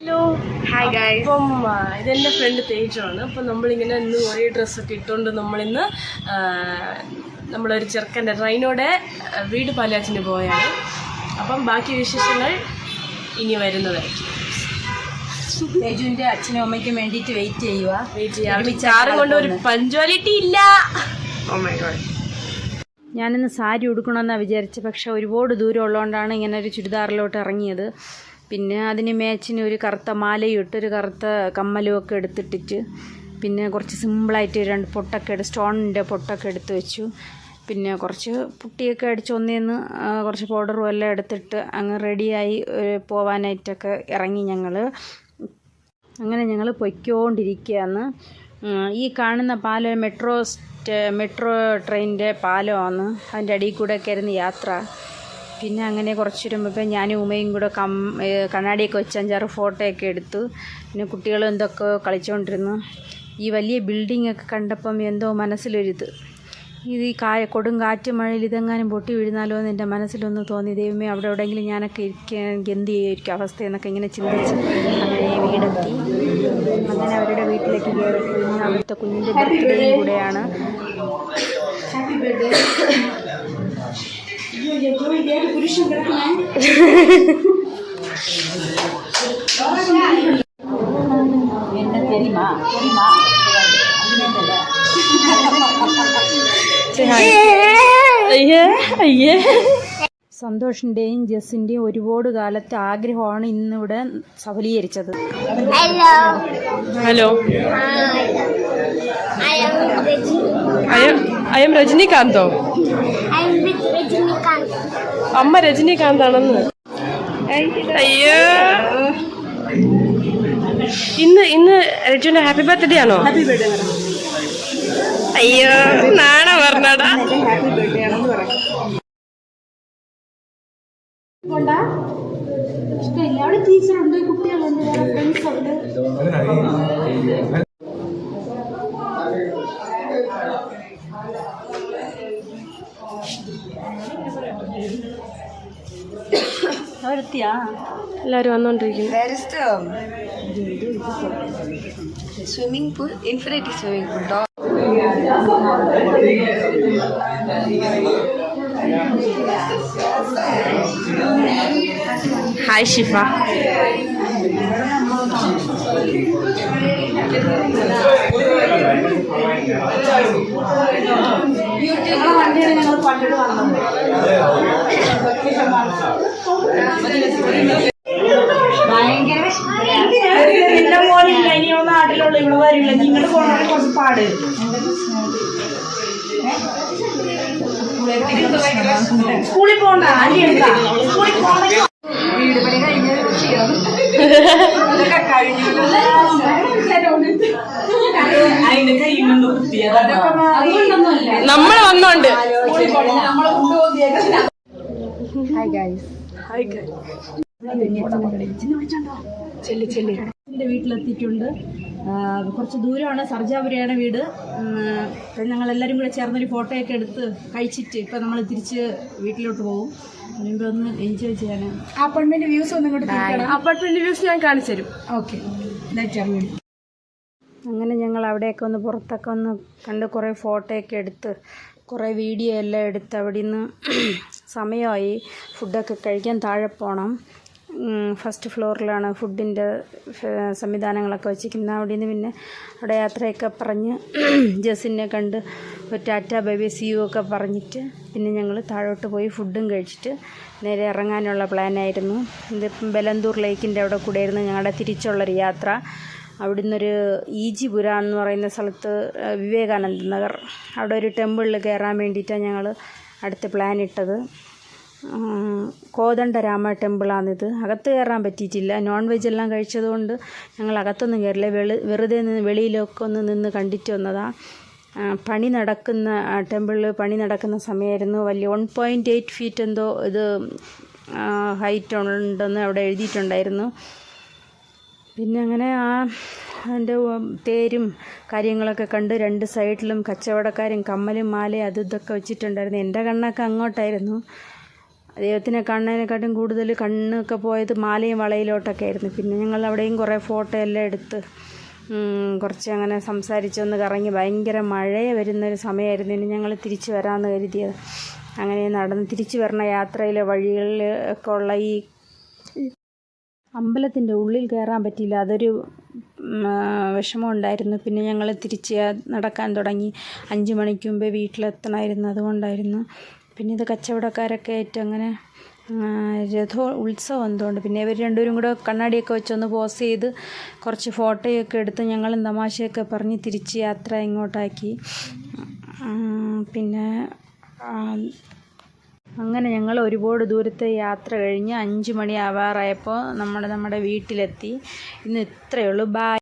Hello hi guys. അപ്പം ഇതെൻ്റെ front തേജാണ്. അപ്പം നമ്മളിങ്ങനെ ഇന്ന് ഒരേ ഡ്രസ്സൊക്കെ ഇട്ടുകൊണ്ട് നമ്മളിന്ന് നമ്മളൊരു ചെറുക്കൻ്റെ റൈനോടെ വീട് പാലാച്ചിന് പോയാണ്. അപ്പം ബാക്കി വിശേഷങ്ങൾ ഇനി വരുന്നതായിരിക്കും. തേജുവിൻ്റെ അച്ഛനും അമ്മയ്ക്കും വേണ്ടിയിട്ട് വെയിറ്റ് ചെയ്യുക. ചാറും കൊണ്ട് ഒരു പഞ്ച്വാലിറ്റി ഇല്ല. Oh my God. ഞാനിന്ന് സാരി ഉടുക്കണമെന്നാണ് വിചാരിച്ചത്. പക്ഷെ ഒരുപാട് ദൂരം ഉള്ളതുകൊണ്ടാണ് ഇങ്ങനെ ഒരു ചുരിദാറിലോട്ട് ഇറങ്ങിയത്. പിന്നെ അതിന് മാച്ചിന് ഒരു കറുത്ത മാലയും ഇട്ട് ഒരു കറുത്ത കമ്മലും ഒക്കെ എടുത്തിട്ടിട്ട് പിന്നെ കുറച്ച് സിമ്പിളായിട്ട് രണ്ട് പൊട്ടൊക്കെ സ്റ്റോണിൻ്റെ പൊട്ടൊക്കെ എടുത്ത് വെച്ചു. പിന്നെ കുറച്ച് പുട്ടിയൊക്കെ അടിച്ച് ഒന്നേന്ന് കുറച്ച് പൗഡറും എല്ലാം എടുത്തിട്ട് അങ്ങ് റെഡിയായി പോവാനായിട്ടൊക്കെ ഇറങ്ങി ഞങ്ങൾ. അങ്ങനെ ഞങ്ങൾ പൊയ്ക്കൊണ്ടിരിക്കുകയാണ്. ഈ കാണുന്ന പാലം മെട്രോ ട്രെയിനിൻ്റെ പാലമാണ്. അതിൻ്റെ അടിയിൽ കൂടെയൊക്കെ ആയിരുന്നു യാത്ര. പിന്നെ അങ്ങനെ കുറച്ച് വരുമ്പോൾ ഞാനും ഉമ്മയും കൂടെ കണ്ണാടിയൊക്കെ വെച്ച് 5-6 ഫോട്ടോയൊക്കെ എടുത്തു. പിന്നെ കുട്ടികളും എന്തൊക്കെ കളിച്ചുകൊണ്ടിരുന്നു. ഈ വലിയ ബിൽഡിങ്ങൊക്കെ കണ്ടപ്പം എന്തോ മനസ്സിലൊരിത്, ഇത് ഈ കൊടും കാറ്റ് മഴയിൽ ഇതെങ്ങാനും പൊട്ടി വീഴുന്നാലോ എന്ന് എൻ്റെ മനസ്സിലൊന്ന് തോന്നി. ദൈവമേ, അവിടെ എവിടെയെങ്കിലും ഞാനൊക്കെ ഇരിക്കുകയാണെങ്കിൽ എന്ത് ചെയ്യുമായിരിക്കും അവസ്ഥ എന്നൊക്കെ ഇങ്ങനെ ചിന്തിച്ച് അങ്ങനെ വീടെത്തി. അങ്ങനെ അവരുടെ വീട്ടിലേക്ക് കയറി. അവിടുത്തെ കുഞ്ഞിൻ്റെ ബർത്ത്ഡേയും കൂടെയാണ്. സന്തോഷിൻ്റെയും ജസ്സിൻ്റെയും ഒരുപാട് കാലത്തെ ആഗ്രഹമാണ് ഇന്നിവിടെ സഫലീകരിച്ചത്. ഹലോ, ഐ എം രജനീകാന്തോ? അമ്മ രജനീകാന്താണെന്ന്. അയ്യോ, ഇന്ന് രജുവിന്റെ ഹാപ്പി ബർത്ത്ഡേ ആണോ? അയ്യോ, നാണ പറഞ്ഞടാ. ഇഷ്ടമില്ല. അവിടെ ടീച്ചറുണ്ട്, കുട്ടികളുണ്ട്, ഫ്രണ്ട്സ് ഉണ്ട്. അവരെത്തിയാ? എല്ലാവരും വന്നോണ്ടിരിക്കുന്നു. Swimming pool, infinity swimming pool. Hi Shifa. നിന്റെ മോനില്ല, ഇനിയോ നാട്ടിലുള്ള ഇവിടെ വരില്ല. നിങ്ങളുടെ പോകണ കുറച്ച് പാട്. സ്കൂളിൽ പോകണ്ട, സ്കൂളിൽ പോകണമെങ്കിൽ വീട് പണി കഴിഞ്ഞ അതിന്റെ കൈകൊണ്ട് കുത്തിയത് നമ്മൾ വന്നോണ്ട്. Hi guys. എൻ്റെ വീട്ടിലെത്തിയിട്ടുണ്ട്. കുറച്ച് ദൂരമാണ്, സർജാപുരയാണ് വീട്. ഞങ്ങളെല്ലാവരും കൂടെ ചേർന്നൊരു ഫോട്ടോയൊക്കെ എടുത്ത് കഴിച്ചിട്ട് ഇപ്പം നമ്മൾ തിരിച്ച് വീട്ടിലോട്ട് പോകും. അതിനുമ്പോൾ ഒന്ന് എൻജോയ് ചെയ്യാൻ അപ്പാർട്ട്മെൻറ്റ് വ്യൂസ് ഒന്നും കൂടെ. അപ്പാർട്ട്മെന്റ് വ്യൂസ് ഞാൻ കാണിച്ചു തരും. ഓക്കെ, അങ്ങനെ ഞങ്ങൾ അവിടെയൊക്കെ ഒന്ന് പുറത്തൊക്കെ ഒന്ന് കണ്ട് കുറേ ഫോട്ടോയൊക്കെ എടുത്ത് കുറേ വീഡിയോ എല്ലാം എടുത്ത് അവിടെ നിന്ന് സമയമായി. ഫുഡൊക്കെ കഴിക്കാൻ താഴെ പോകണം. ഫസ്റ്റ് ഫ്ലോറിലാണ് ഫുഡിൻ്റെ സംവിധാനങ്ങളൊക്കെ വെച്ചിരിക്കുന്നത്. അവിടെ നിന്ന് പിന്നെ അവിടെ യാത്രയൊക്കെ പറഞ്ഞ് ജസ്സിനെ കണ്ട് ഒരു ടാറ്റ ബൈ സി യു ഒക്കെ പറഞ്ഞിട്ട് പിന്നെ ഞങ്ങൾ താഴോട്ട് പോയി ഫുഡും കഴിച്ചിട്ട് നേരെ ഇറങ്ങാനുള്ള പ്ലാനായിരുന്നു. ഇതിപ്പം ബലന്തൂർ ലേക്കിൻ്റെ അവിടെ കൂടെയായിരുന്നു ഞങ്ങളുടെ തിരിച്ചുള്ളൊരു യാത്ര. അവിടെ നിന്നൊരു ഈജിപുര എന്ന് പറയുന്ന സ്ഥലത്ത് വിവേകാനന്ദ നഗർ അവിടെ ഒരു ടെമ്പിളിൽ കയറാൻ വേണ്ടിയിട്ടാണ് ഞങ്ങൾ അടുത്ത പ്ലാൻ ഇട്ടത്. കോദണ്ഡരാമ ടെമ്പിളാണിത്. അകത്ത് കയറാൻ പറ്റിയിട്ടില്ല, നോൺ വെജ് എല്ലാം കഴിച്ചതുകൊണ്ട് ഞങ്ങൾ അകത്തൊന്നും കയറില്ല. വെറുതെ വെളിയിലൊക്കെ ഒന്ന് നിന്ന് കണ്ടിട്ട് വന്നതാണ്. പണി നടക്കുന്ന ടെമ്പിളിൽ പണി നടക്കുന്ന സമയമായിരുന്നു. വലിയ 1.8 ഫീറ്റ് എന്തോ ഇത് ഹൈറ്റ് ഉണ്ടെന്ന് അവിടെ എഴുതിയിട്ടുണ്ടായിരുന്നു. പിന്നെ അങ്ങനെ അതിൻ്റെ തേരും കാര്യങ്ങളൊക്കെ കണ്ട് 2 സൈഡിലും കച്ചവടക്കാരും കമ്മലും മാലയും അതും ഇതൊക്കെ വെച്ചിട്ടുണ്ടായിരുന്നു. എൻ്റെ കണ്ണൊക്കെ അങ്ങോട്ടായിരുന്നു. ദൈവത്തിനെ കാണുന്നതിനെക്കാട്ടും കൂടുതൽ കണ്ണൊക്കെ പോയത് മാലയും വളയിലോട്ടൊക്കെ ആയിരുന്നു. പിന്നെ ഞങ്ങൾ അവിടെയും കുറേ ഫോട്ടോ എല്ലാം എടുത്ത് കുറച്ച് അങ്ങനെ സംസാരിച്ചൊന്ന് കറങ്ങി. ഭയങ്കര മഴ വരുന്നൊരു സമയമായിരുന്നു. ഇനി ഞങ്ങൾ തിരിച്ച് വരാമെന്ന് കരുതിയത്. അങ്ങനെ നടന്ന് തിരിച്ച് വരുന്ന യാത്രയിലെ വഴികളിൽ ഒക്കെ ഉള്ള ഈ അമ്പലത്തിൻ്റെ ഉള്ളിൽ കയറാൻ പറ്റിയില്ല. അതൊരു വിഷമം ഉണ്ടായിരുന്നു. പിന്നെ ഞങ്ങൾ തിരിച്ച് നടക്കാൻ തുടങ്ങി. 5 മണിക്ക് മുമ്പേ വീട്ടിലെത്തണമായിരുന്നു. അതുകൊണ്ടായിരുന്നു. പിന്നെ ഇത് കച്ചവടക്കാരൊക്കെ ആയിട്ട് അങ്ങനെ ഉത്സവം എന്തുകൊണ്ട് പിന്നെ ഇവർ രണ്ടുപേരും കൂടെ കണ്ണാടിയൊക്കെ വെച്ചൊന്ന് പോസ് ചെയ്ത് കുറച്ച് ഫോട്ടോയൊക്കെ എടുത്ത് ഞങ്ങളും തമാശയൊക്കെ പറഞ്ഞ് തിരിച്ച് യാത്ര ഇങ്ങോട്ടാക്കി. പിന്നെ അങ്ങനെ ഞങ്ങൾ ഒരുപാട് ദൂരത്തെ യാത്ര കഴിഞ്ഞ് 5 മണി ആവാറായപ്പോൾ നമ്മുടെ വീട്ടിലെത്തി. ഇന്ന് ഇത്രയേ ഉള്ളൂ. ബായ്.